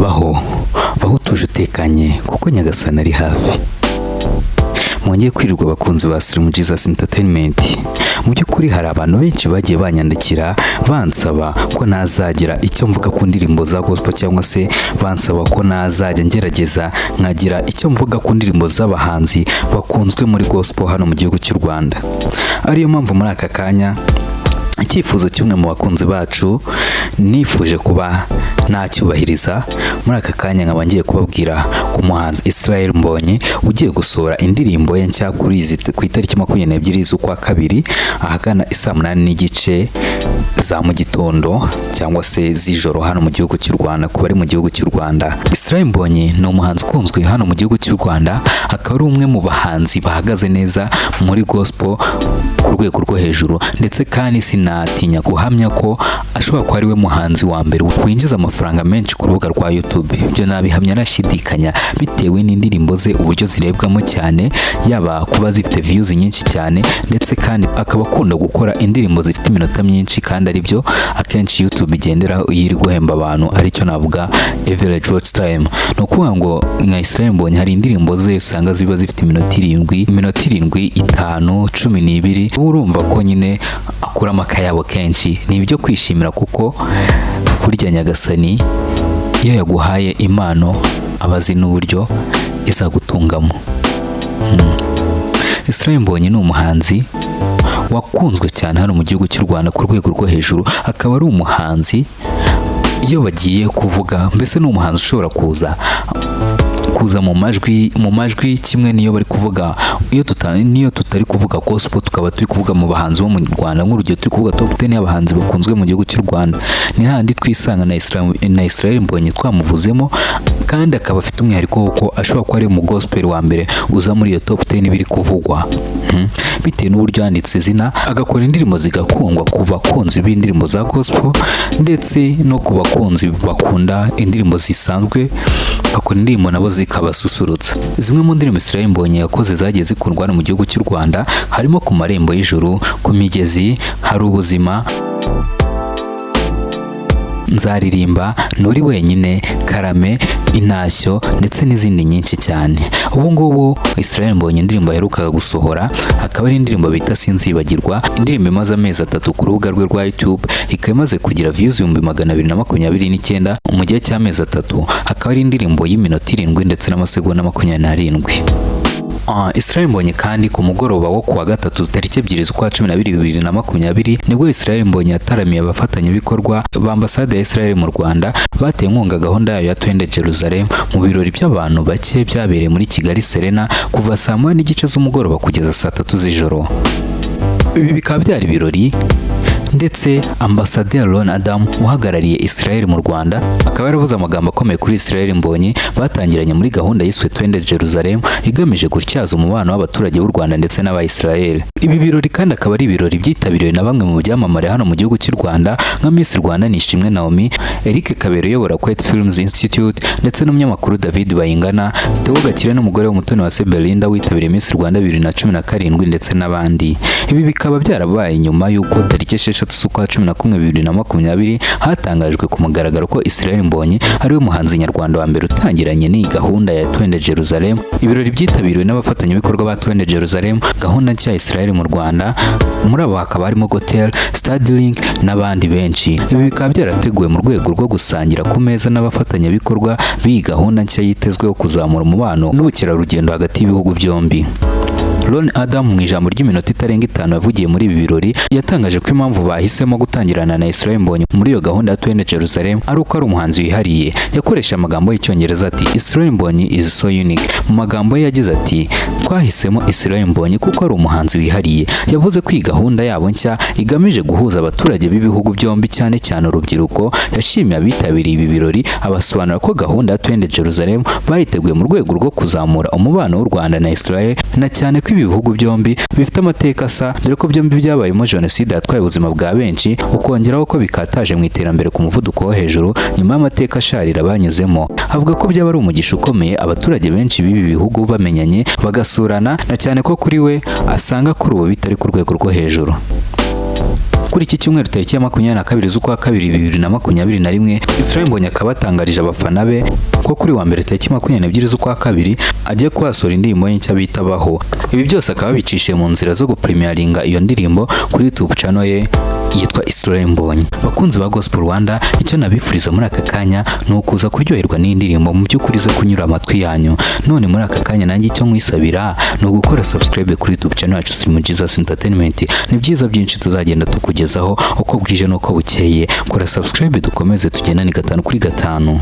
baho utuje utekanye kuko Nyagasani ari hafi. Mwongeye kwirirwa bakunzi ba Slim Jesus Entertainment. Mu by'ukuri hari abantu benshi bagiye banyandikira bansaba ko nazagira icyo mvuga ku ndirimbo za gospel, cyangwa se bansaba ko nazajya ngerageza nkagira icyo mvuga ku ndirimbo z'abahanzi bakunzwe muri gospel hano mu gihugu cy'u Rwanda. Ariyo mpamvu muri aka kanya icyifuzo kimwe mu bakunzi bacu nifuje kuba nacyubahiriza. Muri aka kanya nkaba ngiye kubabwira ku muhanzi Israel Mbonyi ugiye gusohora indirimbo ye nshya ku itariki 22 z'ukwa kabiri ahagana isaa 8:30 za mu gitondo cyangwa se z'ijoro hano mu gihugu cy'u Rwanda. Kuba ari mu gihugu cy'u Rwanda, Israel Mbonyi ni umuhanzi ukunzwe hano mu gihugu cy'u Rwanda, akaba ari umwe mu bahanzi bahagaze neza muri gospel ku rwego rwo hejuru, ndetse kandi sinatinya guhamya ko ashobora kuba ari we muhanzi wa mbere winjiza amafaranga menshi ku rubuga rwa YouTube. Ibyo nabihamya nashidikanya bitewe n'indirimbo ze uburyo zirebwamo cyane, yaba kuba zifite views nyinshi cyane, ndetse kandi akaba akunda gukora indirimbo zifite iminota myinshi, kandi ari byo akenshi YouTube igenderaho iyo iri guhemba abantu, aricyo navuga average watch time. No kuvuga ngo nka Israel Mbonyi hari indirimbo ze usanga ziba zifite iminota 7, 5, 12. Urumva ko nyine akuramo akayabo kenshi. Ni ibyo kwishimira kuko burya Nyagasani iyo yaguhaye impano abazi n'uburyo izagutungamo. Israel Mbonyi ni umuhanzi wakunzwe cyane hano mu gihugu cy'u Rwanda ku rwego rwo hejuru. Akaba ari umuhanzi iyo bagiye kuvuga, mbese ni umuhanzi ushobora kuza mu majwi kimwe niyo bari kuvuga, niyo tutari kuvuga gospel tukaba turi kuvuga mu bahanzi bo mu Rwanda. Nk'urugero turi kuvuga top 10 y'abahanzi bakunzwe mu gihugu cy'u Rwanda, ni handi twisanga na Israel Mbonyi twamuvuzemo, kandi akaba afite umwihariko w'uko ashobora kuba ari mu gospel wa mbere uza muri iyo top 10 biri kuvugwa, bitewe n'uburyo yanditse izina, agakora indirimbo zigakundwa ku bakunzi b'indirimbo za gospel ndetse no ku bakunzi bakunda indirimbo zisanzwe, akora indirimbo nabo zikabasusurutsa. Zimwe mu ndirimbo Israel Mbonyi yakoze zagiye zikundwa mu gihugu cy'u Rwanda harimo Ku marembo y'ijuru, Ku migezi, Hari ubuzima, Nzaririmba, Nturi wenyine, Karame, Intashyo, ndetse n'izindi nyinshi cyane. Ubu ngubu Israel Mbonyi indirimbo aherukaga gusohora akaba ari indirimbo bita Sinzibagirwa. Indirimbo imaze amezi 3 ku rubuga rwe rwa YouTube, ikaba imaze kugira views 229 mu gihe cy'amezi 3. Akaba ari indirimbo y'iminota 7 ndetse n'amasegonda 27. Israel Mbonyi kandi ku mugoroba wo kuwa gatatu tariki 2 z'ukwa 12 2020 nibwo Israel Mbonyi yataramiye abafatanyabikorwa b'ambasade ya Israel mu Rwanda bateye inkunga gahunda yayo ya Twende Jerusalem mu birori by'abantu bake byabereye muri Kigali Serena kuva saa 9:30 z'umugoroba kugeza saa 3 z'ijoro. Ibi bikaba byari ibirori ndetse Ambassadeur Ron Adam uhagarariye Israel mu Rwanda akaba yaravuze amagambo akomeye kuri Israel Mbonyi batangiranye muri gahunda yiswe Twende Jerusalem igamije gutyaza umubano w'abaturage b'u Rwanda ndetse n'aba-Israel. Ibi birori kandi akaba ari ibirori byitabiriwe na bamwe mu byamamare hano mu gihugu cy'u Rwanda nka Miss Rwanda Nishimwe Naomi, Eric Kabera uyobora Quet Films Institute, ndetse n'umunyamakuru David Bayingana, Theo Gakire n'umugore w'umutoni wa Belinda witabiriye Miss Rwanda 2017 ndetse n'abandi. Ibi bikaba byarabaye nyuma y'uko tariki 6 z'ukwa 11 2020 hatangajwe ku mugaragaro ko Israel Mbonyi ari we muhanzi nyarwanda wa mbere utangiranye n'iyi gahunda ya Twende Jerusalem. Ibirori byitabiriwe n'abafatanyabikorwa ba Twende Jerusalem, gahunda nshya Israel mu Rwanda. Muri abo hakaba harimo Gotel, Starlink n'abandi benshi. Ibi bikaba byarateguwe mu rwego rwo gusangira ku meza n'abafatanyabikorwa b'iyi gahunda nshya yitezweho kuzamura umubano n'ubukerarugendo hagati y'ibihugu byombi. Ron Adam mu ijambo ry'iminota itarenga 5 yavugiye muri ibi birori yatangaje ko impamvu bahisemo gutangirana na Israel Mbonyi muri iyo gahunda ya Twende Jerusalem ari uko ari umuhanzi wihariye. Yakoresha amagambo y'icyongereza ati Israel Mbonyi is so unique. Mu magambo ye yagize ati twahisemo Israel Mbonyi kuko ari umuhanzi wihariye. Yavuze ko iyi gahunda yabo nshya igamije guhuza abaturage b'ibihugu byombi, cyane cyane urubyiruko. Yashimiye abitabiriye ibi birori abasobanura ko gahunda ya Twende Jerusalem bayiteguye mu rwego rwo kuzamura umubano w'u Rwanda na Israel, na cyane ko ibi bihugu byombi bifite amateka asa, dore ko byombi byabayemo jenoside yatwaye ubuzima bwa benshi, ukongeraho ko bikataje mu iterambere ku muvuduko wo hejuru nyuma y'amateka asharira banyuzemo. Avuga ko byaba ari umugisha ukomeye abaturage benshi b'ibi bihugu bamenyanye bagasurana, na cyane ko kuri we asanga kuri ubu bitari ku rwego rwo hejuru. Kuri iki cyumweru tariki ya 22 z'ukwa kabiri 2021, Israel Mbonyi akaba atangarije abafana be ko kuri wa mbere tariki 22 z'ukwa kabiri agiye kuhasora indirimbo ye nshya bita Baho. Ibi byose akaba bicishije mu nzira zo gupremieringa iyo ndirimbo kuri YouTube channel ye yitwa Israel Mbonyi. Bakunzi ba Gospel Rwanda, icyo nabifuriza muri aka kanya ni ukuza kuryoherwa n'iyi ndirimbo mu by'ukuri ze kunyura amatwi yanyu. None muri aka kanya nanjye icyo nkwisabira ni ugukora subscribe kuri YouTube channel yacu Slim Jesus Entertainment. Ni byiza byinshi tuzagenda tukugezaho uko bwije n'uko bukeye. Kora subscribe dukomeze tugendane 5 kuri 5.